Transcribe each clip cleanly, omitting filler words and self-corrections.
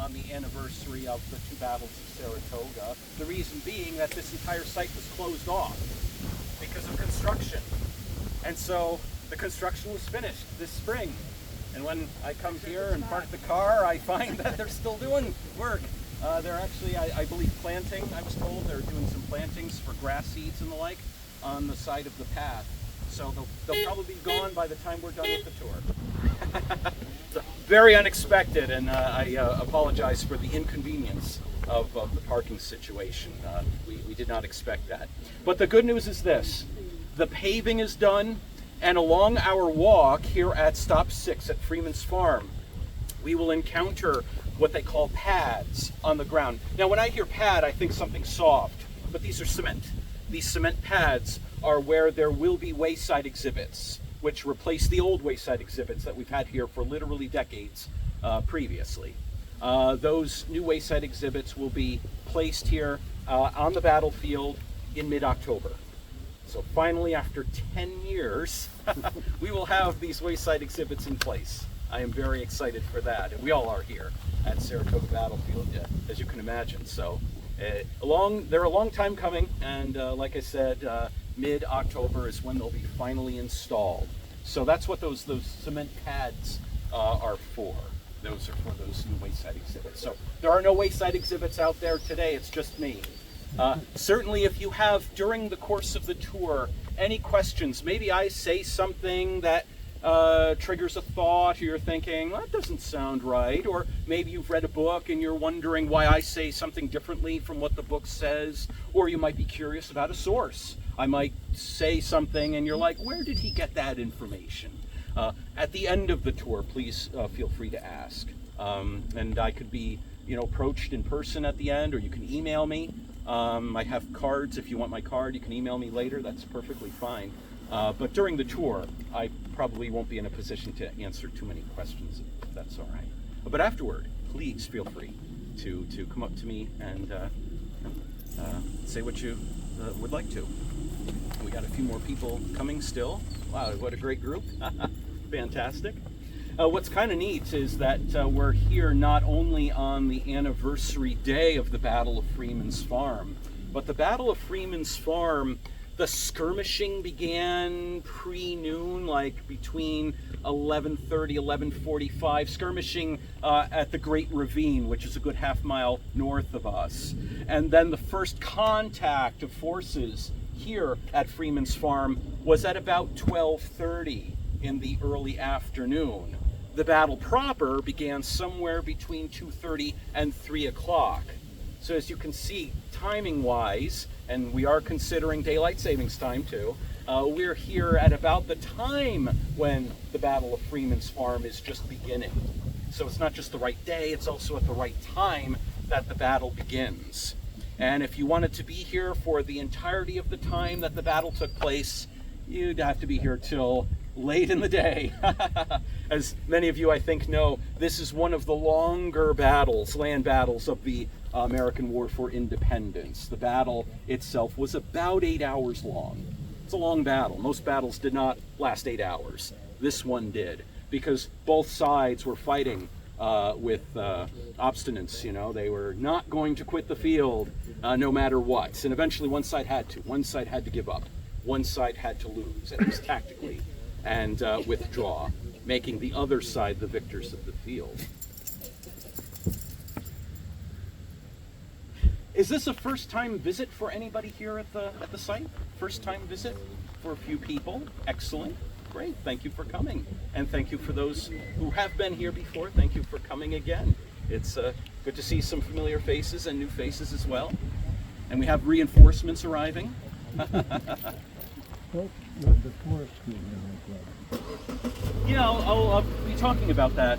on the anniversary of the two battles of Saratoga. The reason being that this entire site was closed off because of construction. And so the construction was finished this spring. And when I come here and park the car, I find that they're still doing work. They're actually, I believe, planting. I was told they're doing some plantings for grass seeds and the like on the side of the path. So they'll probably be gone by the time we're done with the tour. So, very unexpected, and I apologize for the inconvenience of the parking situation. We did not expect that. But the good news is this: the paving is done, and along our walk here at Stop 6 at Freeman's Farm, we will encounter what they call pads on the ground. Now, when I hear pad, I think something soft, but these are cement. These cement pads are where there will be wayside exhibits, which replace the old wayside exhibits that we've had here for literally decades previously. Those new wayside exhibits will be placed here on the battlefield in mid-October. So finally, after 10 years, we will have these wayside exhibits in place. I am very excited for that, and we all are here at Saratoga Battlefield, as you can imagine. So they're a long time coming, and like I said, mid-October is when they'll be finally installed. So that's what those cement pads are for. Those are for those new wayside exhibits. So there are no wayside exhibits out there today, it's just me. Certainly if you have, during the course of the tour, any questions, maybe I say something that triggers a thought, or you're thinking, that doesn't sound right, or maybe you've read a book and you're wondering why I say something differently from what the book says, or you might be curious about a source. I might say something and you're like, where did he get that information? At the end of the tour, please feel free to ask. And I could be approached in person at the end, or you can email me. I have cards. If you want my card, you can email me later. That's perfectly fine. But during the tour, I probably won't be in a position to answer too many questions, if that's all right. But afterward, please feel free to come up to me and say what you would like to. We got a few more people coming still. Wow, what a great group. Fantastic. What's kind of neat is that we're here not only on the anniversary day of the Battle of Freeman's Farm, but the Battle of Freeman's Farm, the skirmishing began pre-noon, like between 11:30, 11:45, skirmishing at the Great Ravine, which is a good half-mile north of us. And then the first contact of forces here at Freeman's Farm was at about 12:30 in the early afternoon. The battle proper began somewhere between 2:30 and 3 o'clock. So as you can see, timing-wise, and we are considering daylight savings time too, we're here at about the time when the Battle of Freeman's Farm is just beginning. So it's not just the right day, it's also at the right time that the battle begins. And if you wanted to be here for the entirety of the time that the battle took place, you'd have to be here till late in the day. As many of you I think know, this is one of the longer battles, land battles of the American War for Independence. The battle itself was about 8 hours long. It's a long battle. Most battles did not last 8 hours. This one did, because both sides were fighting with obstinance. They were not going to quit the field no matter what. And eventually one side had to. One side had to give up. One side had to lose, at least tactically, and withdraw, making the other side the victors of the field. Is this a first-time visit for anybody here at the site? First-time visit for a few people? Excellent. Great. Thank you for coming. And thank you for those who have been here before. Thank you for coming again. It's good to see some familiar faces and new faces as well. And we have reinforcements arriving. The forest school. Yeah, I'll be talking about that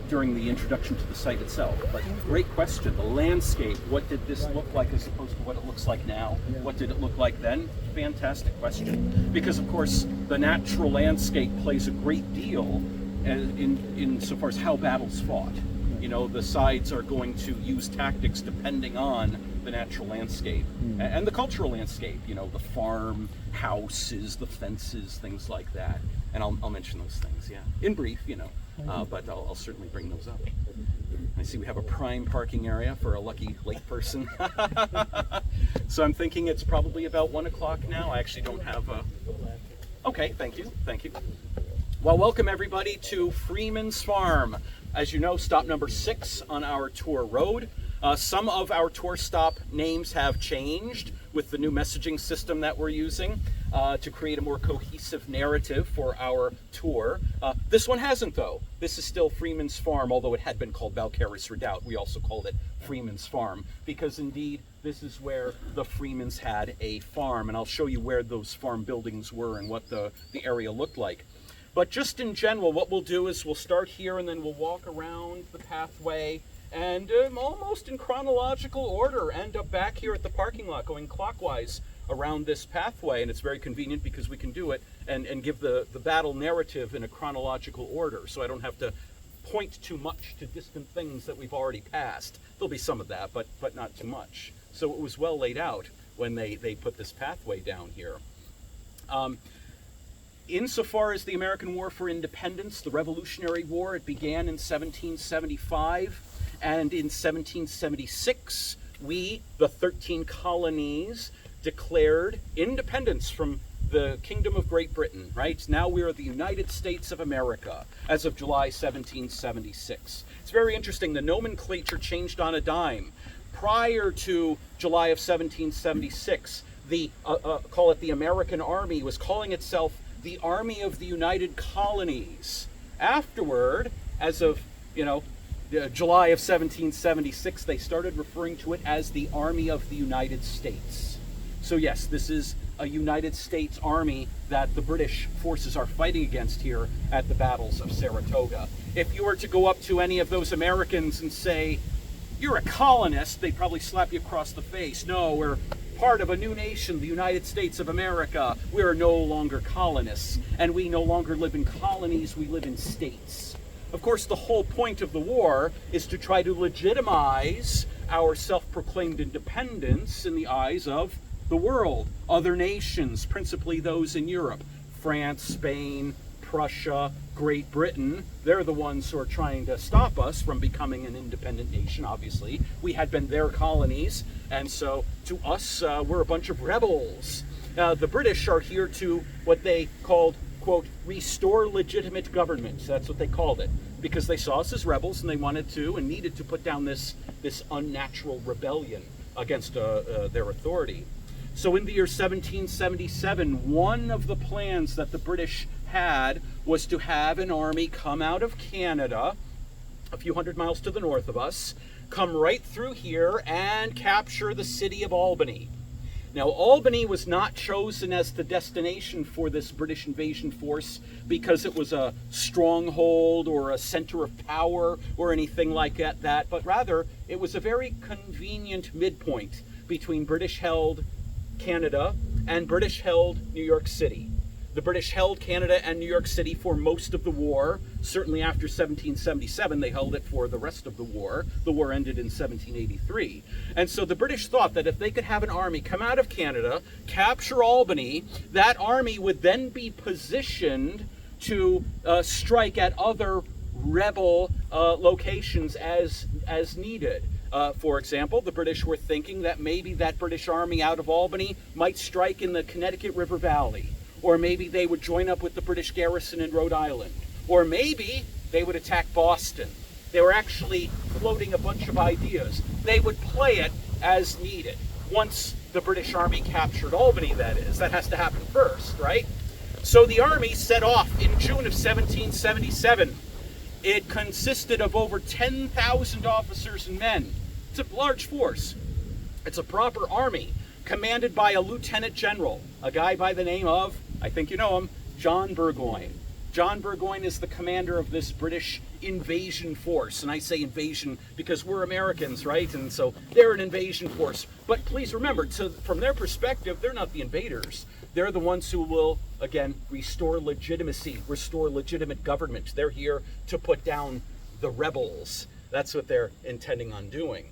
during the introduction to the site itself. But great question. The landscape, what did this look like as opposed to what it looks like now? What did it look like then? Fantastic question. Because, of course, the natural landscape plays a great deal in so far as how battles fought. The sides are going to use tactics depending on the natural landscape and the cultural landscape, the farm, houses, the fences, things like that. And I'll mention those things, yeah. In brief, but I'll certainly bring those up. I see we have a prime parking area for a lucky late person. So I'm thinking it's probably about 1 o'clock now. I actually don't have a... Okay, thank you. Well, welcome everybody to Freeman's Farm. As you know, stop number 6 on our tour road. Some of our tour stop names have changed with the new messaging system that we're using to create a more cohesive narrative for our tour. This one hasn't, though. This is still Freeman's Farm, although it had been called Balcarres Redoubt. We also called it Freeman's Farm because, indeed, this is where the Freemans had a farm, and I'll show you where those farm buildings were and what the area looked like. But just in general, what we'll do is we'll start here and then we'll walk around the pathway and almost in chronological order end up back here at the parking lot going clockwise around this pathway. And it's very convenient because we can do it and give the battle narrative in a chronological order, so I don't have to point too much to distant things that we've already passed. There'll be some of that, but not too much. So it was well laid out when they put this pathway down here. Insofar as the American War for Independence, the Revolutionary War, it began in 1775, and in 1776, we, the 13 colonies, declared independence from the Kingdom of Great Britain, right? Now we are the United States of America as of July 1776. It's very interesting. The nomenclature changed on a dime. Prior to July of 1776, call it the American Army, was calling itself the Army of the United Colonies. Afterward, as of, July of 1776, they started referring to it as the Army of the United States. So yes, this is a United States Army that the British forces are fighting against here at the battles of Saratoga. If you were to go up to any of those Americans and say, "You're a colonist," they'd probably slap you across the face. No, we're part of a new nation, the United States of America. We are no longer colonists, and we no longer live in colonies, we live in states. Of course, the whole point of the war is to try to legitimize our self-proclaimed independence in the eyes of the world, other nations, principally those in Europe, France, Spain, Prussia, Great Britain. They're the ones who are trying to stop us from becoming an independent nation, obviously. We had been their colonies, and so to us, we're a bunch of rebels. The British are here to what they called, quote, restore legitimate government. That's what they called it, because they saw us as rebels and they wanted to and needed to put down this unnatural rebellion against their authority. So in the year 1777, one of the plans that the British had was to have an army come out of Canada, a few hundred miles to the north of us, come right through here and capture the city of Albany. Now, Albany was not chosen as the destination for this British invasion force because it was a stronghold or a center of power or anything like that, but rather it was a very convenient midpoint between British-held Canada and British-held New York City. The British held Canada and New York City for most of the war. Certainly after 1777, they held it for the rest of the war. The war ended in 1783. And so the British thought that if they could have an army come out of Canada, capture Albany, that army would then be positioned to strike at other rebel locations as needed. For example, the British were thinking that maybe that British army out of Albany might strike in the Connecticut River Valley. Or maybe they would join up with the British garrison in Rhode Island. Or maybe they would attack Boston. They were actually floating a bunch of ideas. They would play it as needed. Once the British army captured Albany, that is. That has to happen first, right? So the army set off in June of 1777. It consisted of over 10,000 officers and men. It's a large force. It's a proper army, commanded by a lieutenant general, a guy by the name of, I think you know him, John Burgoyne. John Burgoyne is the commander of this British invasion force. And I say invasion because we're Americans, right? And so they're an invasion force. But please remember, from their perspective, they're not the invaders. They're the ones who will, again, restore legitimacy, restore legitimate government. They're here to put down the rebels. That's what they're intending on doing.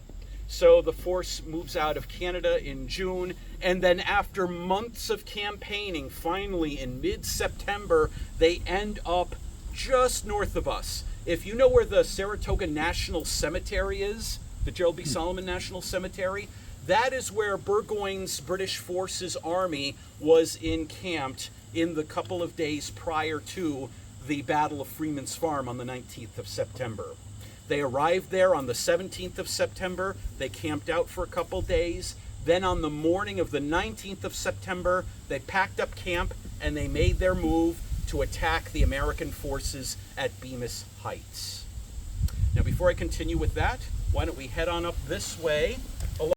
So the force moves out of Canada in June, and then after months of campaigning, finally in mid-September, they end up just north of us If you know where the Saratoga National Cemetery is, the Gerald B. Solomon National Cemetery, that is where Burgoyne's British Forces Army was encamped in the couple of days prior to the Battle of Freeman's Farm on the 19th of September. They arrived there on the 17th of September. They camped out for a couple days. Then on the morning of the 19th of September, they packed up camp and they made their move to attack the American forces at Bemis Heights. Now, before I continue with that, why don't we head on up this way